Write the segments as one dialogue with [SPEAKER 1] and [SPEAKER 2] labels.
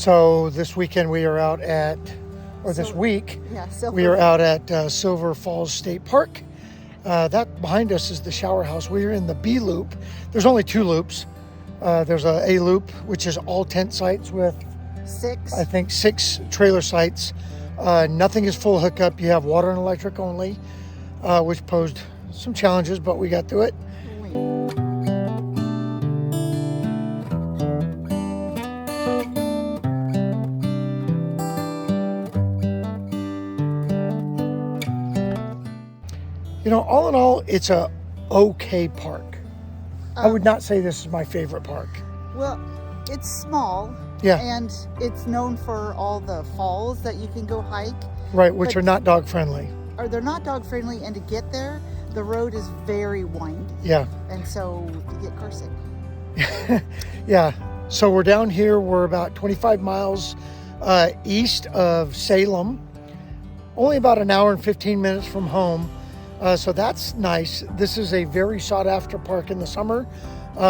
[SPEAKER 1] So this weekend we are out at, this week, we are out at Silver Falls State Park. That behind us is the shower house. We are in the B loop. There's only 2 loops. There's a loop, which is all tent sites with 6 trailer sites. Nothing is full hookup. You have water and electric only, which posed some challenges, but we got through it. You know, all in all, it's a okay park. I would not say this is my favorite park.
[SPEAKER 2] Well, it's small.
[SPEAKER 1] Yeah.
[SPEAKER 2] And it's known for all the falls that you can go hike.
[SPEAKER 1] Right, which are not dog friendly.
[SPEAKER 2] Or they're not dog friendly, and to get there, the road is very windy.
[SPEAKER 1] Yeah.
[SPEAKER 2] And so you get car sick.
[SPEAKER 1] Yeah. So we're down here. We're about 25 miles east of Salem. Only about an hour and 15 minutes from home. So that's nice. This is a very sought after park in the summer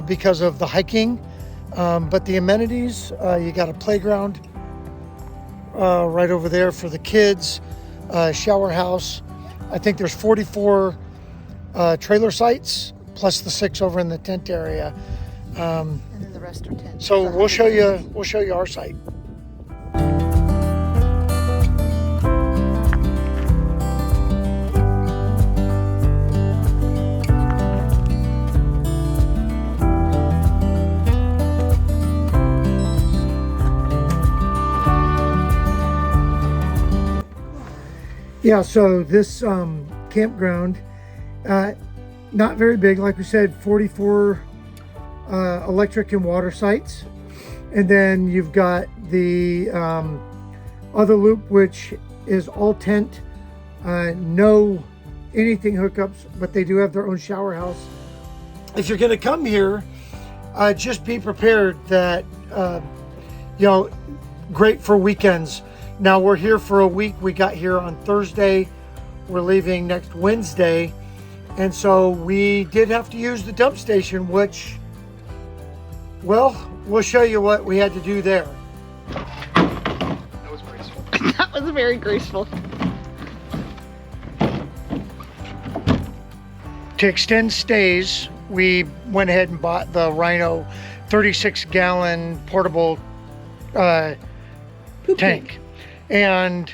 [SPEAKER 1] because of the hiking. But the amenities, you got a playground right over there for the kids, shower house. I think there's 44 trailer sites plus the 6 over in the tent area.
[SPEAKER 2] And then the rest are tents.
[SPEAKER 1] So we'll show you our site. Yeah, so this campground, not very big, like we said, 44 electric and water sites. And then you've got the other loop, which is all tent, no anything hookups, but they do have their own shower house. If you're gonna come here, just be prepared that, you know, great for weekends. Now we're here for a week. We got here on Thursday. We're leaving next Wednesday. And so we did have to use the dump station, which, well, we'll show you what we had to do there.
[SPEAKER 3] That was graceful.
[SPEAKER 2] That was very graceful.
[SPEAKER 1] To extend stays, we went ahead and bought the Rhino 36-gallon portable tank. And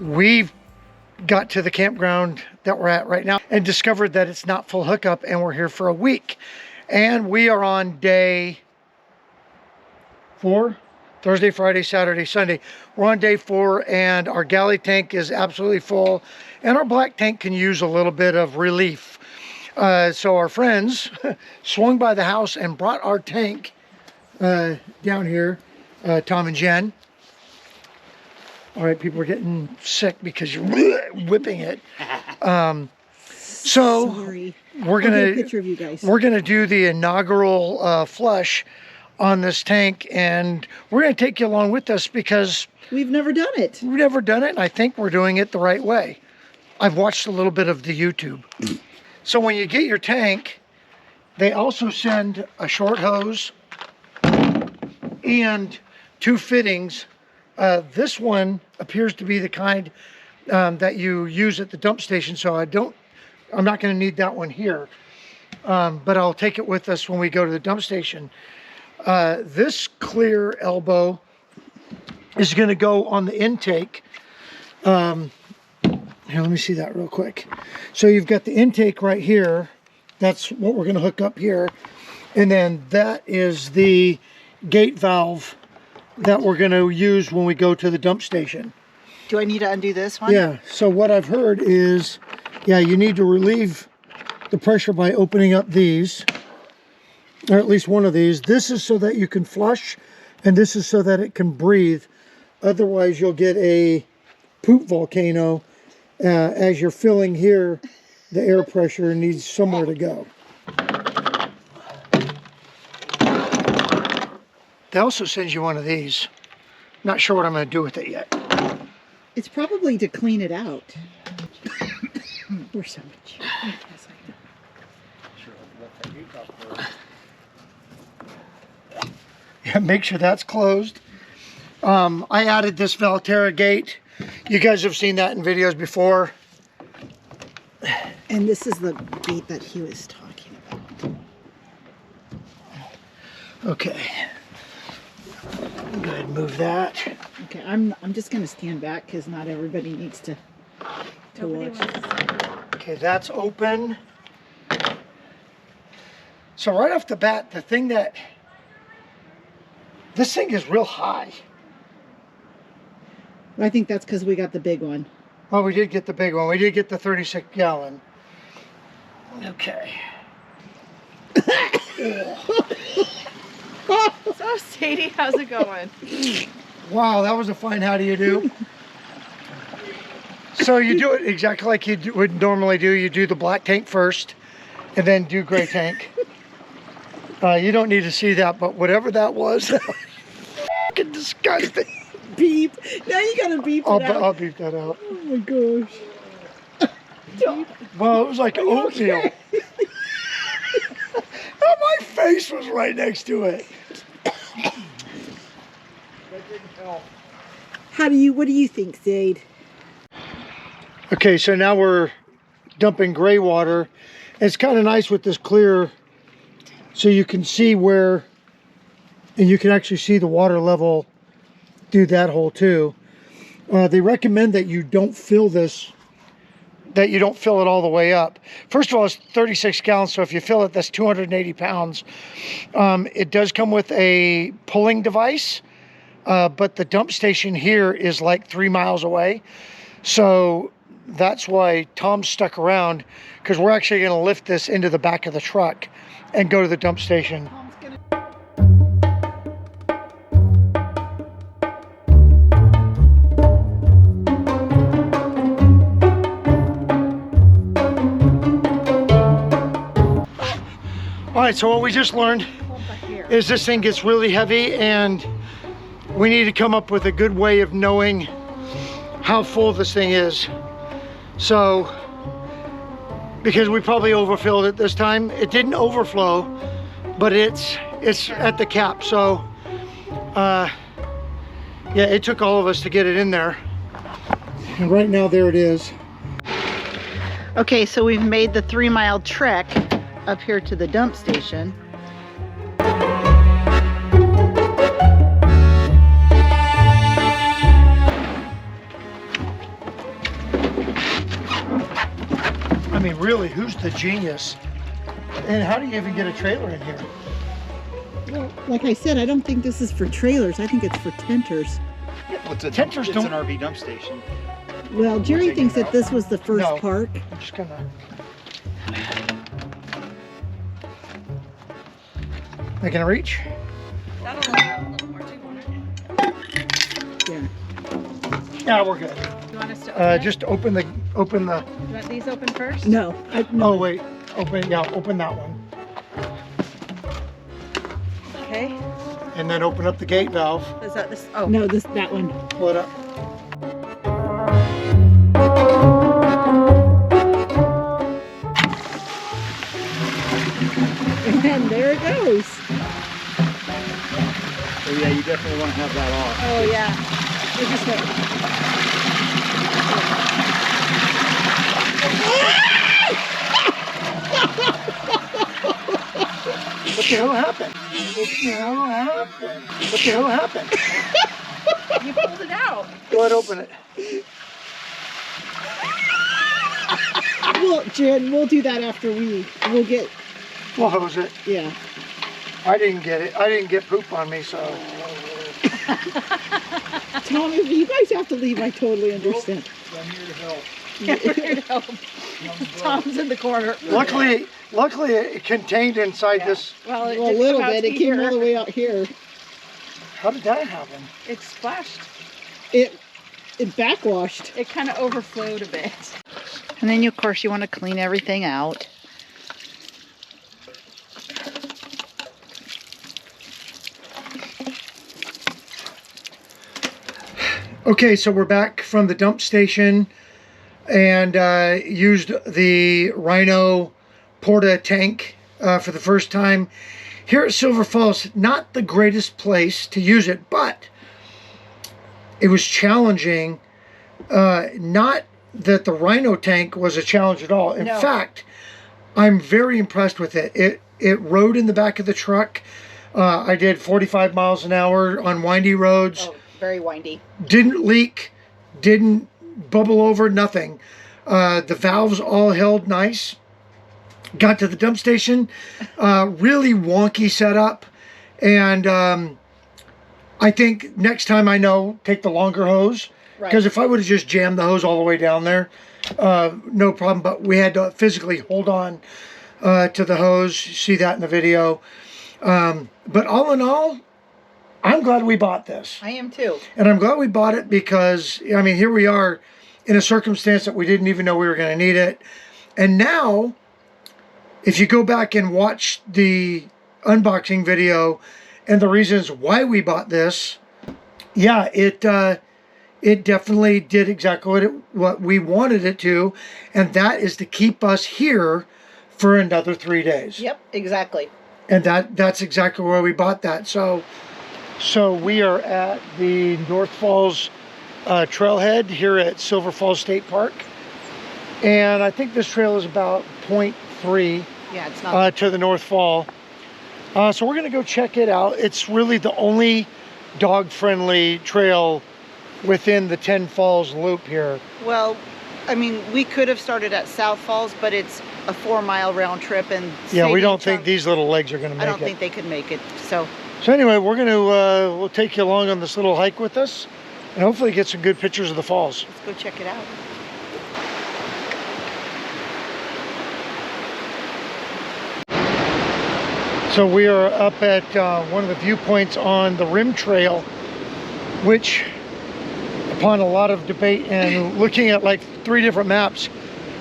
[SPEAKER 1] we've got to the campground that we're at right now and discovered that it's not full hookup, and we're here for a week. And we are on day 4, Thursday, Friday, Saturday, Sunday. We're on day 4, and our galley tank is absolutely full, and our black tank can use a little bit of relief. So our friends swung by the house and brought our tank down here, Tom and Jen. All right, people are getting sick because you're whipping it. So
[SPEAKER 2] Sorry.
[SPEAKER 1] we're gonna
[SPEAKER 2] I'll get a picture of you guys.
[SPEAKER 1] We're gonna do the inaugural flush on this tank, and we're gonna take you along with us because
[SPEAKER 2] We've never done it.
[SPEAKER 1] we've never done it, and I think we're doing it the right way. I've watched a little bit of the YouTube. So when you get your tank, they also send a short hose and 2 fittings. This one appears to be the kind that you use at the dump station, so I'm not going to need that one here, but I'll take it with us when we go to the dump station. This clear elbow is going to go on the intake. Here, let me see that real quick. So you've got the intake right here. That's what we're going to hook up here. And then that is the gate valve that we're going to use when we go to the dump station.
[SPEAKER 2] Do I need to undo this one?
[SPEAKER 1] Yeah, so what I've heard is, yeah, you need to relieve the pressure by opening up these, or at least one of these. This is so that you can flush, and this is so that it can breathe. Otherwise, you'll get a poop volcano. As you're filling here, the air pressure needs somewhere to go. They also send you one of these. Not sure what I'm going to do with it yet.
[SPEAKER 2] It's probably to clean it out. We're so much.
[SPEAKER 1] Yeah, make sure that's closed. I added this Valterra gate. You guys have seen that in videos before.
[SPEAKER 2] And this is the gate that he was talking about.
[SPEAKER 1] Okay. Go ahead and move that.
[SPEAKER 2] Okay, I'm just gonna stand back because not everybody needs to watch.
[SPEAKER 1] Okay, that's open. So right off the bat, this thing is real high.
[SPEAKER 2] I think that's because we got the big one.
[SPEAKER 1] Oh, we did get the big one. We did get the 36 gallon. Okay.
[SPEAKER 4] So Sadie, how's it going?
[SPEAKER 1] Wow, that was a fine how do you do. So you do it exactly like you would normally do. You do the black tank first and then do gray tank. You don't need to see that, but whatever that was, fucking disgusting.
[SPEAKER 2] Beep. Now you gotta beep it out.
[SPEAKER 1] I'll beep that out.
[SPEAKER 2] Oh my gosh.
[SPEAKER 1] Well, it was like oatmeal.
[SPEAKER 2] Okay?
[SPEAKER 1] My face was right next to it. That didn't help.
[SPEAKER 2] What do you think, Zade?
[SPEAKER 1] Okay, so now we're dumping gray water. It's kind of nice with this clear, so you can see where, and you can actually see the water level through that hole too. They recommend that you don't fill this, that you don't fill it all the way up. First of all, it's 36 gallons, so if you fill it, that's 280 pounds. It does come with a pulling device, but the dump station here is like 3 miles away. So that's why Tom stuck around, because we're actually going to lift this into the back of the truck and go to the dump station. All right, so what we just learned is this thing gets really heavy, and we need to come up with a good way of knowing how full this thing is. So, because we probably overfilled it this time. It didn't overflow, but it's at the cap. So, yeah, it took all of us to get it in there. And right now, there it is.
[SPEAKER 2] Okay, so we've made the 3-mile trek up here to the dump station.
[SPEAKER 1] I mean, really, who's the genius? And how do you even get a trailer in here?
[SPEAKER 2] Well, like I said, I don't think this is for trailers. I think it's for tenters.
[SPEAKER 3] Well, it's
[SPEAKER 1] Tenters
[SPEAKER 3] an
[SPEAKER 1] don't-
[SPEAKER 3] RV dump station.
[SPEAKER 2] Well, Jerry thinks that this was the first
[SPEAKER 1] No.
[SPEAKER 2] park.
[SPEAKER 1] I'm just gonna... They gonna reach?
[SPEAKER 4] That'll have a little more too, won't it?
[SPEAKER 2] Yeah.
[SPEAKER 1] Yeah, we're good.
[SPEAKER 4] You want us to open it?
[SPEAKER 1] Just open the...
[SPEAKER 4] You want these open first?
[SPEAKER 2] No.
[SPEAKER 1] Oh, wait. Open that one.
[SPEAKER 4] Okay.
[SPEAKER 1] And then open up the gate valve.
[SPEAKER 4] Is that this? Oh.
[SPEAKER 2] No, that one.
[SPEAKER 1] Pull it up.
[SPEAKER 2] And there it goes.
[SPEAKER 3] So yeah, you definitely want to have that off.
[SPEAKER 4] Oh yeah.
[SPEAKER 2] We're just waiting.
[SPEAKER 1] What the hell happened? What the hell happened?
[SPEAKER 4] You pulled it out.
[SPEAKER 1] Go ahead, open it.
[SPEAKER 2] Well, Jen, we'll do that after we'll get,
[SPEAKER 1] We'll hose it.
[SPEAKER 2] yeah.
[SPEAKER 1] I didn't get it. I didn't get poop on me, so.
[SPEAKER 2] Tom, if you guys have to leave, I totally understand.
[SPEAKER 1] I'm here to help.
[SPEAKER 4] We're here to help. Tom's in the corner.
[SPEAKER 1] Luckily it contained inside this.
[SPEAKER 4] Well, it
[SPEAKER 2] Well, a
[SPEAKER 4] didn't
[SPEAKER 2] little
[SPEAKER 4] come out
[SPEAKER 2] bit.
[SPEAKER 4] to
[SPEAKER 2] It came
[SPEAKER 4] here.
[SPEAKER 2] all the way out here.
[SPEAKER 1] How did that happen?
[SPEAKER 4] It splashed.
[SPEAKER 2] It backwashed.
[SPEAKER 4] It kind of overflowed a bit.
[SPEAKER 2] And then, of course, you want to clean everything out.
[SPEAKER 1] Okay, so we're back from the dump station and used the Rhino Porta tank for the first time. Here at Silver Falls, not the greatest place to use it, but it was challenging. Not that the Rhino tank was a challenge at all. In fact, I'm very impressed with it. It rode in the back of the truck. I did 45 miles an hour on windy roads.
[SPEAKER 2] Oh, very windy.
[SPEAKER 1] Didn't leak, didn't bubble over, nothing. The valves all held nice. Got to the dump station, really wonky setup. And I think next time take the longer hose. Because if I would have just jammed the hose all the way down there, no problem. But we had to physically hold on to the hose. You see that in the video. But all in all, I'm glad we bought this.
[SPEAKER 2] I am too.
[SPEAKER 1] And I'm glad we bought it because, I mean, here we are in a circumstance that we didn't even know we were going to need it. And now, if you go back and watch the unboxing video and the reasons why we bought this, yeah, it definitely did exactly what we wanted it to, and that is to keep us here for another 3 days.
[SPEAKER 2] Yep, exactly.
[SPEAKER 1] And that's exactly where we bought that. So we are at the North Falls trailhead here at Silver Falls State Park, and I think this trail is about 0.3
[SPEAKER 2] it's not
[SPEAKER 1] to the North Fall. So we're gonna go check it out. It's really the only dog-friendly trail within the 10 Falls loop here.
[SPEAKER 2] Well, I mean, we could have started at South Falls, but it's a 4-mile round trip, and
[SPEAKER 1] yeah, we don't think these little legs are going to make it.
[SPEAKER 2] I don't think they could make it. So
[SPEAKER 1] anyway, we're going to we'll take you along on this little hike with us, and hopefully get some good pictures of the falls.
[SPEAKER 2] Let's go check it out.
[SPEAKER 1] So we are up at one of the viewpoints on the Rim Trail, which, upon a lot of debate and looking at like 3 different maps,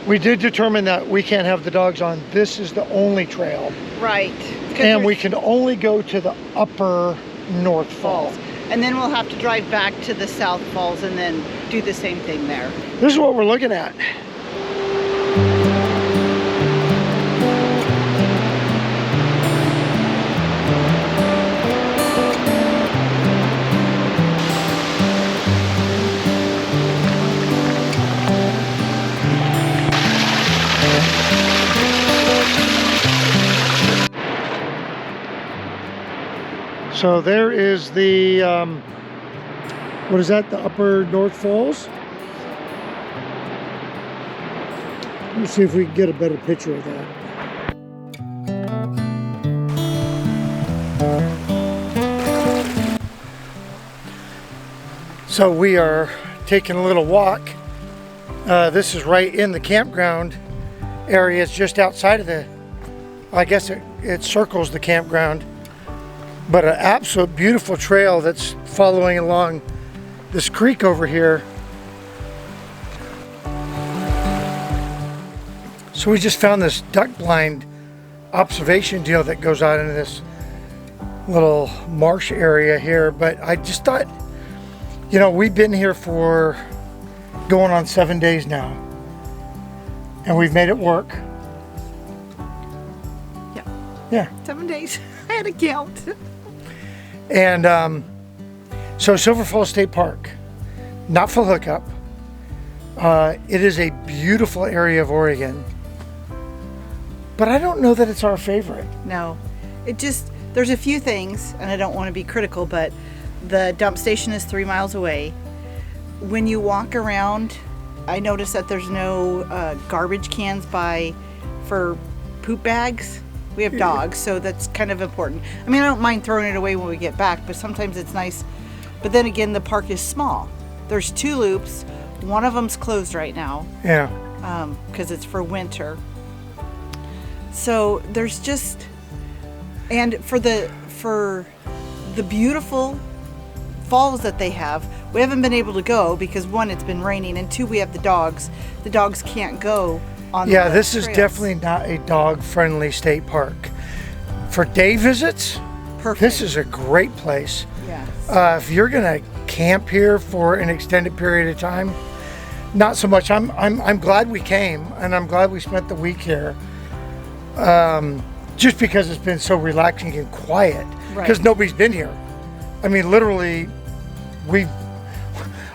[SPEAKER 1] we did determine that we can't have the dogs on. This is the only trail.
[SPEAKER 2] Right.
[SPEAKER 1] And we can only go to the upper North Falls.
[SPEAKER 2] And then we'll have to drive back to the South Falls and then do the same thing there.
[SPEAKER 1] This is what we're looking at. So there is the, what is that, the upper North Falls? Let's see if we can get a better picture of that. So we are taking a little walk. This is right in the campground area. It's just outside of the, I guess it circles the campground. But an absolute beautiful trail that's following along this creek over here. So we just found this duck blind observation deal that goes out into this little marsh area here. But I just thought, you know, we've been here for going on 7 days now, and we've made it work. Yeah.
[SPEAKER 2] 7 days. I had a count.
[SPEAKER 1] And so Silver Falls State Park, not for hookup. It is a beautiful area of Oregon, but I don't know that it's our favorite.
[SPEAKER 2] No, there's a few things, and I don't want to be critical, but the dump station is 3 miles away. When you walk around, I noticed that there's no garbage cans for poop bags. We have dogs, so that's kind of important. I mean, I don't mind throwing it away when we get back, but sometimes it's nice. But then again, the park is small. There's 2 loops. One of them's closed right now.
[SPEAKER 1] Yeah.
[SPEAKER 2] Because it's for winter. So there's just, and for the beautiful falls that they have, we haven't been able to go because 1, it's been raining, and 2, we have the dogs. The dogs can't go.
[SPEAKER 1] Yeah, this is definitely not a dog-friendly state park. For day visits,
[SPEAKER 2] perfect.
[SPEAKER 1] This is a great place.
[SPEAKER 2] Yes.
[SPEAKER 1] If you're gonna camp here for an extended period of time, not so much. I'm glad we came, and I'm glad we spent the week here. Just because it's been so relaxing and quiet. Because nobody's been here. I mean, literally,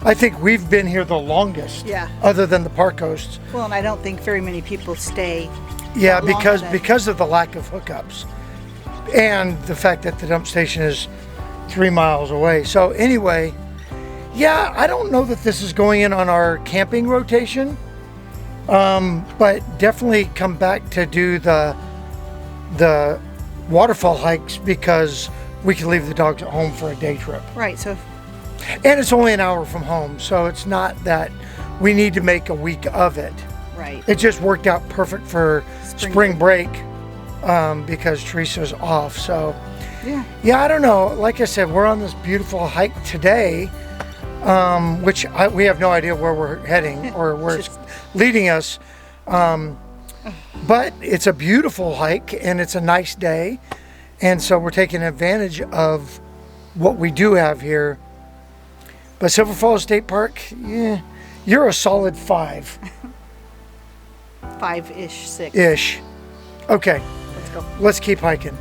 [SPEAKER 1] I think we've been here the longest.
[SPEAKER 2] Yeah.
[SPEAKER 1] Other than the park hosts.
[SPEAKER 2] Well, and I don't think very many people stay.
[SPEAKER 1] Yeah,
[SPEAKER 2] that long
[SPEAKER 1] because of the lack of hookups, and the fact that the dump station is 3 miles away. So anyway, yeah, I don't know that this is going in on our camping rotation, but definitely come back to do the waterfall hikes because we can leave the dogs at home for a day trip.
[SPEAKER 2] Right. So
[SPEAKER 1] And it's only an hour from home, so it's not that we need to make a week of it.
[SPEAKER 2] right.
[SPEAKER 1] It just worked out perfect for spring break because Teresa's off. So
[SPEAKER 2] Yeah.
[SPEAKER 1] I don't know. Like I said, we're on this beautiful hike today, which we have no idea where we're heading or where it's leading us. But it's a beautiful hike and it's a nice day. And so we're taking advantage of what we do have here. But Silver Falls State Park, yeah, you're a solid 5.
[SPEAKER 2] 5-ish, 6.
[SPEAKER 1] Ish. Okay,
[SPEAKER 2] Let's go.
[SPEAKER 1] let's keep hiking.